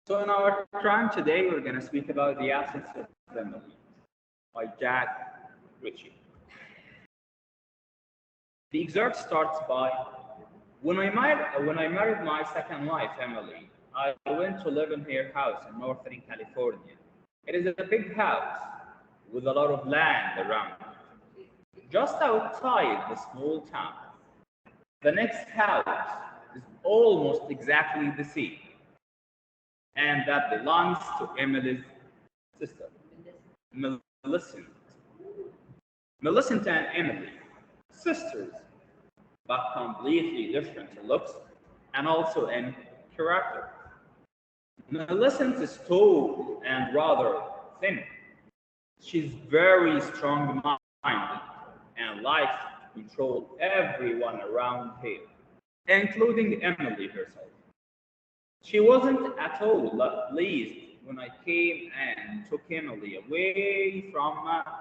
So in our crime today, we're going to speak about The Absence of Emily by Jack Ritchie. The excerpt starts by, when I married my second wife, Emily, I went to live in her house in Northern California. It is a big house with a lot of land around it, just outside the small town. The next house is almost exactly the same, and that belongs to Emily's sister, Millicent. Millicent and Emily, sisters, but completely different in looks and also in character. Millicent is tall and rather thin. She's very strong-minded and likes to control everyone around her, including Emily herself. She wasn't at all pleased when I came and took Emily away from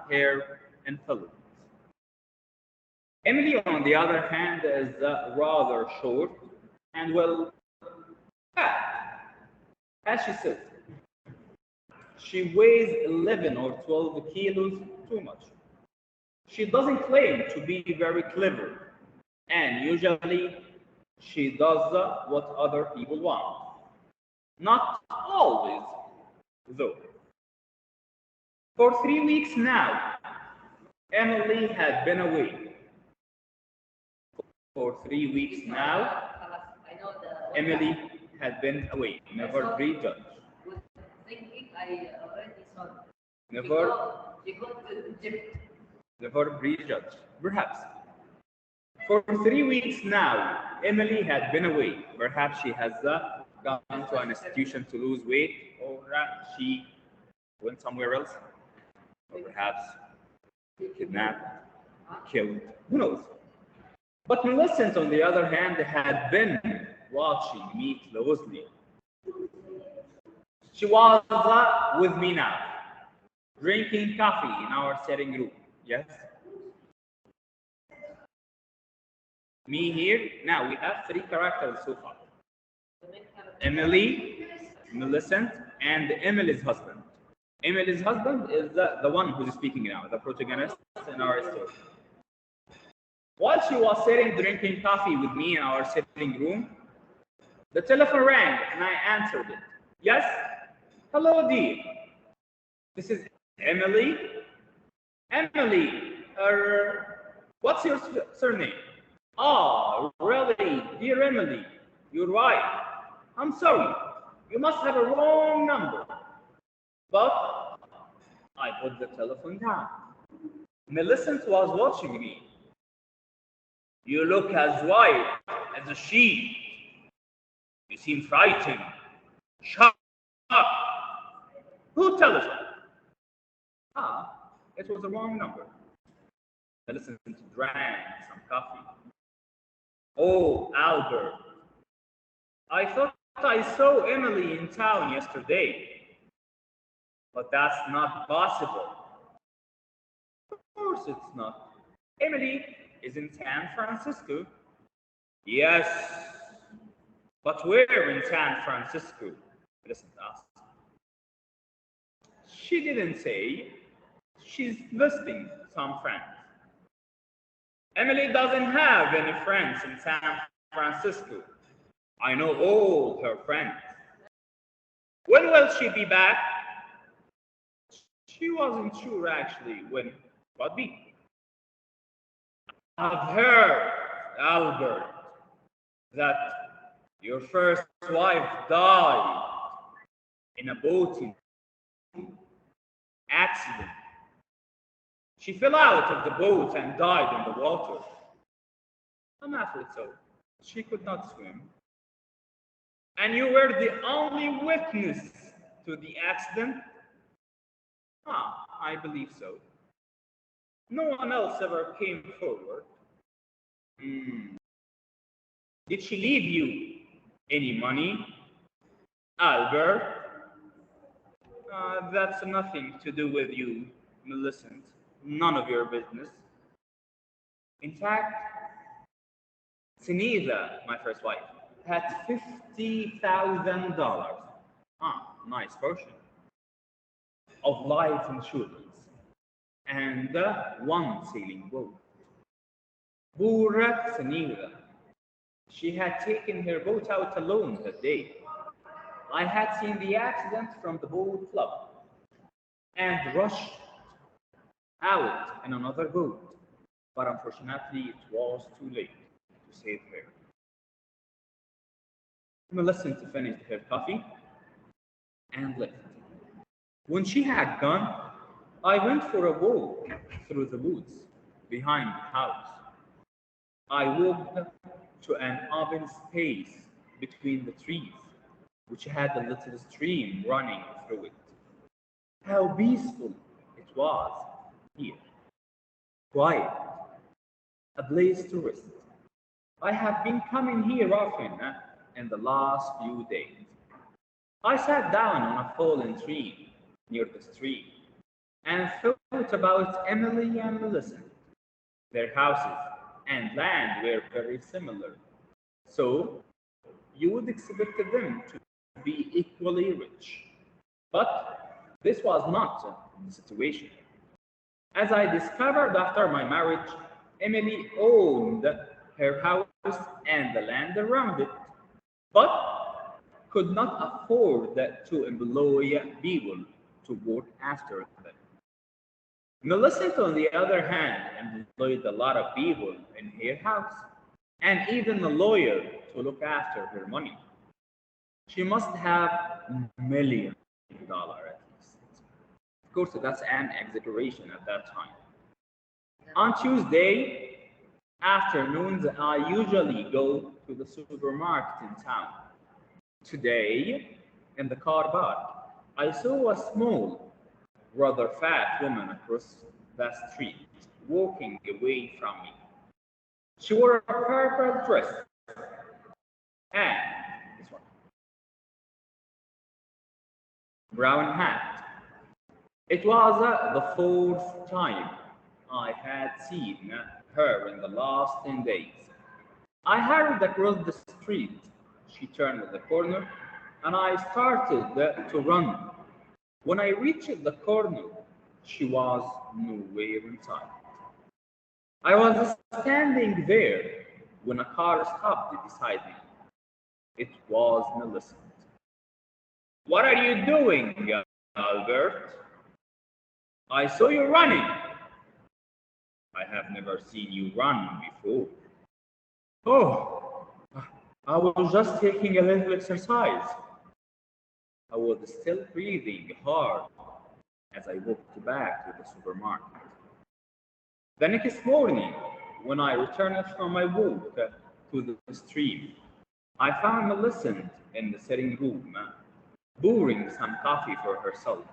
her influence. Emily, on the other hand, is rather short and well, as she said, she weighs 11 or 12 kilos too much. She doesn't claim to be very clever, and usually she does what other people want. Not always, though. For 3 weeks now, Emily had been away. For 3 weeks now, Emily had been away. Never prejudge. Thinking I already saw it. Never, She got to Egypt. never prejudge. Perhaps. For 3 weeks now, Emily had been away. Perhaps she has gone to an institution to lose weight, or she went somewhere else, or perhaps kidnapped, killed. Who knows? But Millicent, on the other hand, had been watching me closely. She was with me now, drinking coffee in our sitting room. Yes? Me here. Now we have three characters so far: Emily, Millicent, and Emily's husband. Emily's husband is the one who's speaking now, the protagonist in our story. While she was sitting drinking coffee with me in our sitting room, the telephone rang and I answered it. Yes? Hello, dear. This is Emily. Emily, what's your surname? Oh, really? Dear Emily, you're right. I'm sorry. You must have a wrong number. But I put the telephone down. Millicent was watching me. You look as white as a sheet. You seem frightened. Shut up. Who tells you? Ah, it was the wrong number. Millicent drank some coffee. Oh, Albert. I thought I saw Emily in town yesterday. But that's not possible. Of course it's not. Emily is in San Francisco. Yes. But where in San Francisco? Millicent asked. She didn't say. She's visiting some friends. Emily doesn't have any friends in San Francisco. I know all her friends. When will she be back? She wasn't sure actually when, but be. I've heard, Albert, that your first wife died in a boating accident. She fell out of the boat and died in the water. I'm afraid so. She could not swim. And you were the only witness to the accident? Ah, I believe so. No one else ever came forward. Hmm. Did she leave you any money, Albert? That's nothing to do with you, Millicent. None of your business. In fact, Sunita, my first wife, had $50,000. Ah, nice version of life insurance, and one sailing boat. Poor Samira. She had taken her boat out alone that day. I had seen the accident from the boat club and rushed out in another boat, but unfortunately it was too late to save her. Millicent finished her coffee and left. When she had gone, I went for a walk through the woods behind the house. I walked to an open space between the trees, which had a little stream running through it. How peaceful it was here. Quiet, a place to rest. I have been coming here often in the last few days. I sat down on a fallen tree near the stream and thought about Emily and Millicent. Their houses and land were very similar. So you would expect them to be equally rich. But this was not the situation. As I discovered after my marriage, Emily owned her house and the land around it, but could not afford to employ people to work after them. Millicent, on the other hand, employed a lot of people in her house and even a lawyer to look after her money. She must have $1 million at least. Of course, that's an exaggeration at that time. On Tuesday afternoons, I usually go to the supermarket in town. Today, in the car park, I saw a small, rather fat woman across the street, walking away from me. She wore a purple dress and this one, brown hat. It was the fourth time I had seen her in the last 10 days. I hurried across the street. She turned the corner and I started to run. When I reached the corner, she was nowhere in sight. I was standing there when a car stopped beside me. It was Millicent. What are you doing, Albert? I saw you running. I have never seen you run before. Oh, I was just taking a little exercise. I was still breathing hard as I walked back to the supermarket. The next morning, when I returned from my walk to the stream, I found Millicent in the sitting room, pouring some coffee for herself.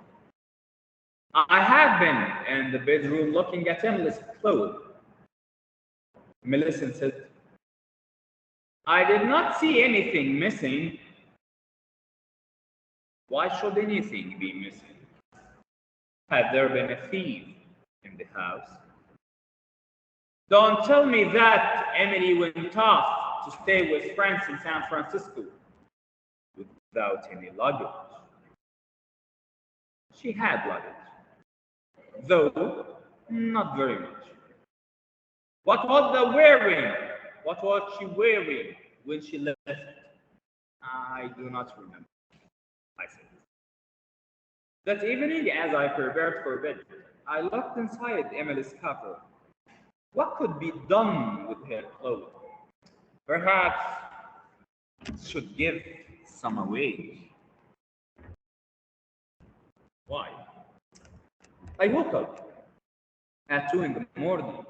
I had been in the bedroom looking at Emily's clothes. Millicent said, I did not see anything missing. Why should anything be missing? Had there been a thief in the house? Don't tell me that Emily went off to stay with friends in San Francisco without any luggage. She had luggage, though not very much. What was the wearing? What was she wearing when she left? I do not remember, I said. That evening, as I prepared for bed, I looked inside Emily's cupboard. What could be done with her clothes? Perhaps should give some away. Why? I woke up at 2 in the morning.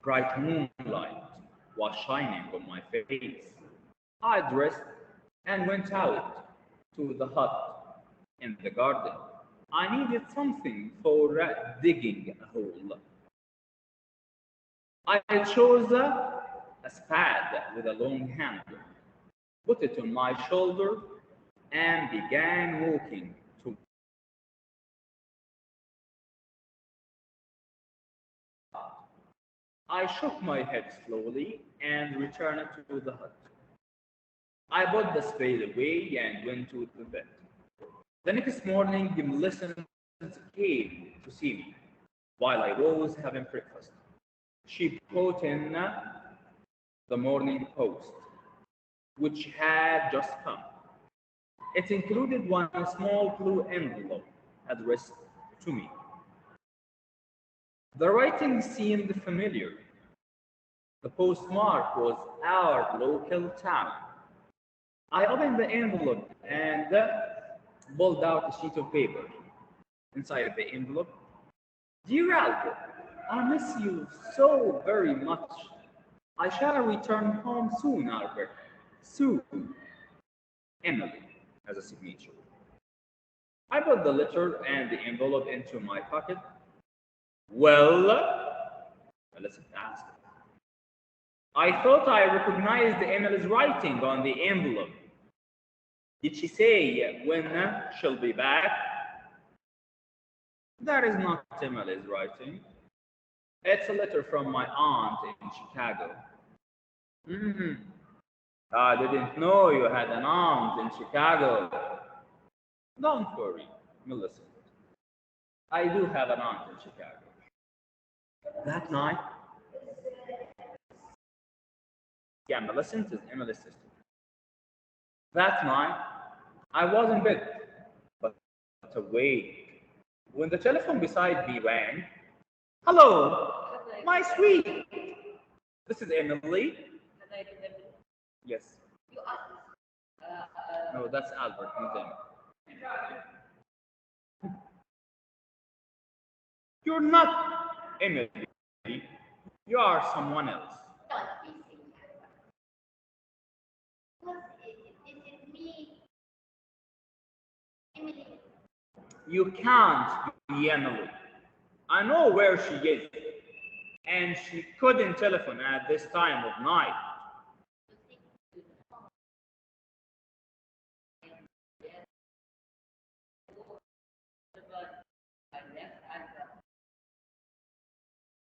Bright moonlight was shining on my face. I dressed and went out to the hut in the garden. I needed something for digging a hole. I chose a spade with a long handle, put it on my shoulder, and began walking to. I shook my head slowly and returned to the hut. I put the spade away and went to the bed. The next morning, the Millicent came to see me while I was having breakfast. She brought in the Morning Post, which had just come. It included one small blue envelope addressed to me. The writing seemed familiar. The postmark was our local town. I opened the envelope and pulled out a sheet of paper. Inside the envelope, dear Albert, I miss you so very much. I shall return home soon, Albert. Soon. Emily as a signature. I put the letter and the envelope into my pocket. Well, Melissa asked. I thought I recognized Emily's writing on the envelope. Did she say when she'll be back? That is not Emily's writing. It's a letter from my aunt in Chicago. I didn't know you had an aunt in Chicago. Don't worry, Millicent. I do have an aunt in Chicago. That night, yeah, Millicent is Emily's sister. That night, I was in bed, but awake. When the telephone beside me rang, hello, my sweet. This is Emily. Yes. You asked. No, that's Albert, not Emily. You're not Emily. You are someone else. Don't be silly. Was it me, Emily? You can't be Emily. I know where she is, and she couldn't telephone at this time of night.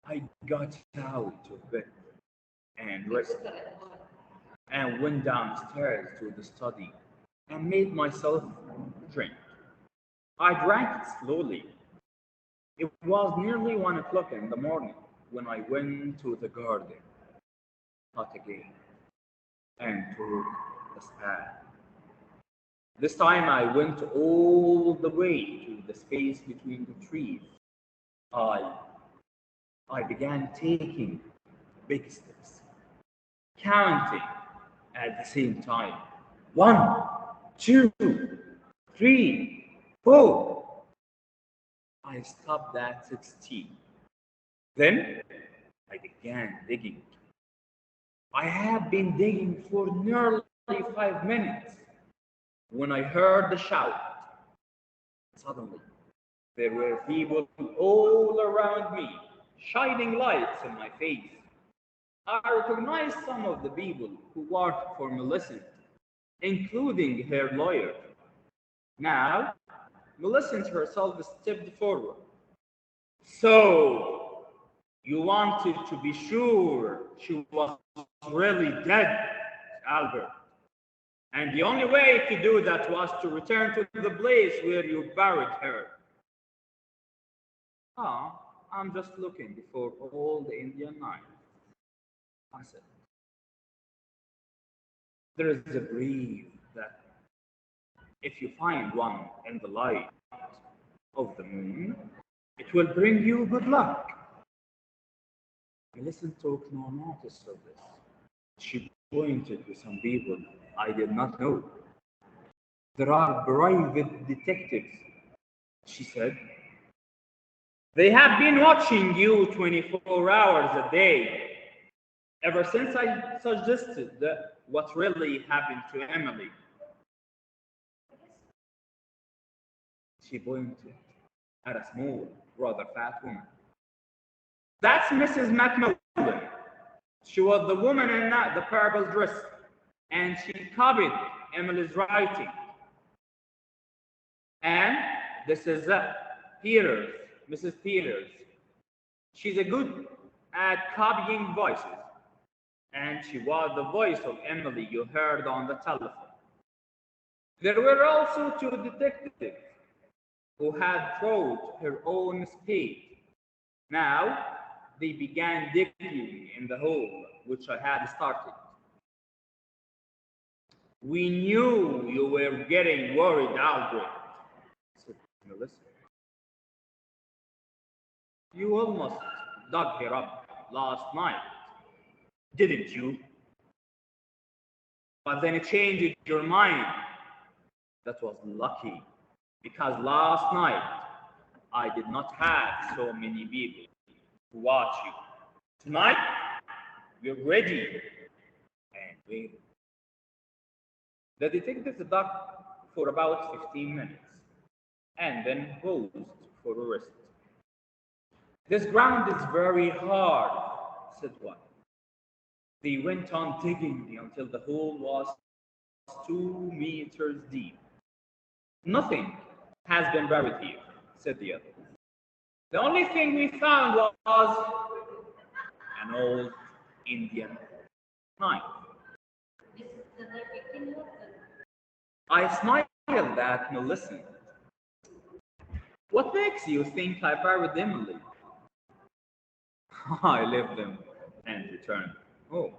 I got out of bed and rested and went downstairs to the study and made myself a drink. I drank it slowly. It was nearly 1 o'clock in the morning when I went to the garden, not again, and took the span. This time I went all the way to the space between the trees. I I began taking big steps, counting at the same time. 1, 2, 3, 4. I stopped at 16. Then I began digging. I had been digging for nearly 5 minutes when I heard the shout. Suddenly, there were people all around me, shining lights in my face. I recognized some of the people who worked for Millicent, including her lawyer. Now, Millicent herself stepped forward. So, you wanted to be sure she was really dead, Albert. And the only way to do that was to return to the place where you buried her. Ah, I'm just looking for all the Indian knives, I said. There is a belief that if you find one in the light of the moon, it will bring you good luck. Millicent took no notice of this. She pointed to some people I did not know. There are private detectives, she said. They have been watching you 24 hours a day ever since I suggested what really happened to Emily. She pointed at a small, rather fat woman. That's Mrs. Macmillan. She was the woman in the purple dress, and she copied Emily's writing. And this is Peters, Mrs. Peters. She's a good at copying voices, and she was the voice of Emily you heard on the telephone. There were also two detectives who had brought her own spade. Now they began digging in the hole which I had started. We knew you were getting worried, Albert, said Melissa. You almost dug her up last night, didn't you? But then you changed your mind. That was lucky, because last night I did not have so many people to watch you. Tonight, we're ready and waiting. The detectives dug for about 15 minutes and then paused for a rest. This ground is very hard, said one. They went on digging until the hole was 2 meters deep. Nothing has been buried here, said the other. The only thing we found was an old Indian knife. This is the Victim Hotel. I smiled at Millicent. What makes you think I buried Emily? I left them and returned home.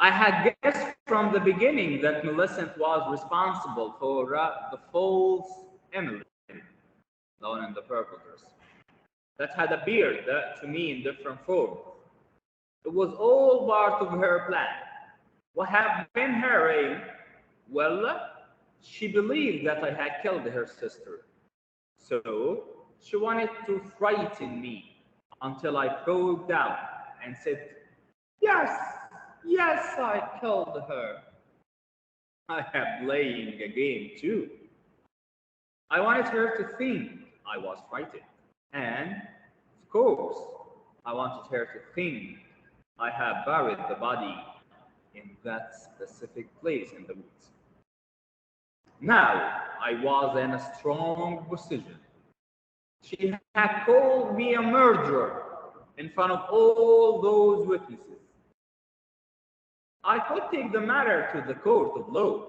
I had guessed from the beginning that Millicent was responsible for the false Emily, the one in the purple dress, that had appeared to me in different forms. It was all part of her plan. What had been her aim? Well, she believed that I had killed her sister. So she wanted to frighten me until I broke down and said, Yes, yes, I killed her. I am playing a game too. I wanted her to think I was frightened. And, of course, I wanted her to think I had buried the body in that specific place in the woods. Now I was in a strong position. She had called me a murderer in front of all those witnesses. I could take the matter to the court of law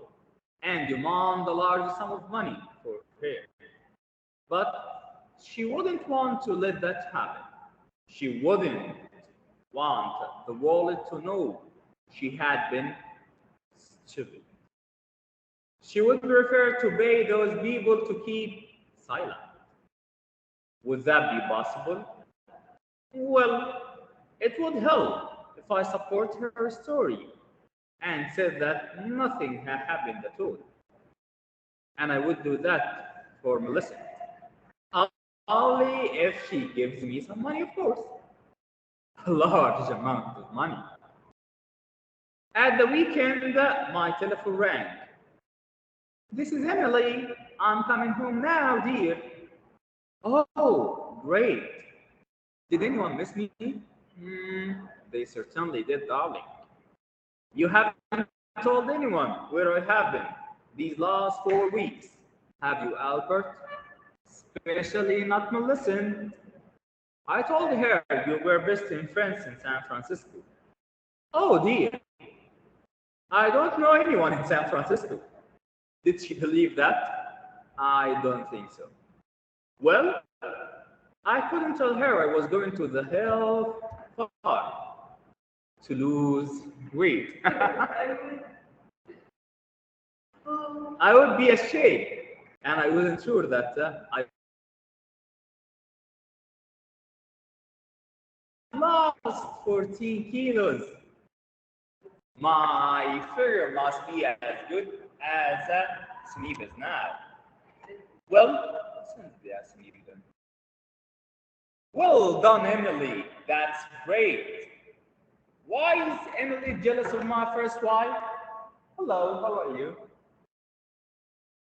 and demand a large sum of money for her. But she wouldn't want to let that happen. She wouldn't want the world to know she had been stupid. She would prefer to pay those people to keep silent. Would that be possible? Well, it would help if I support her story and said that nothing had happened at all. And I would do that for Melissa. Only if she gives me some money, of course. A large amount of money. At the weekend, my telephone rang. This is Emily. I'm coming home now, dear. Oh, great. Did anyone miss me? They certainly did, darling. You haven't told anyone where I have been these last 4 weeks, have you, Albert? Especially not Millicent. I told her you were best in friends in San Francisco. Oh dear, I don't know anyone in San Francisco. Did she believe that? I don't think so. Well, I couldn't tell her I was going to the health park to lose weight. I would be ashamed, and I wasn't sure that I lost 14 kilos. My figure must be as good as Smith is now. Well, since they asked me then. Well done, Emily. That's great. Why is Emily jealous of my first wife? Hello, how are you?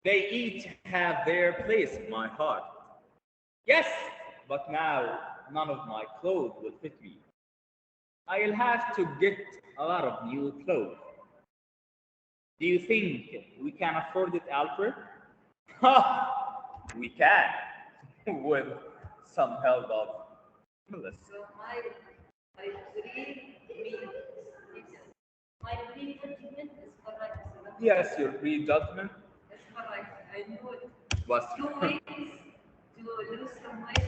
They each have their place in my heart. Yes, but now none of my clothes will fit me. I'll have to get a lot of new clothes. Do you think we can afford it, Alfred? Ha! We can, with some help of Melissa. So my dream means My prejudgment is correct. Yes, your prejudgment It's correct. I know it. was 2 ways to lose some weight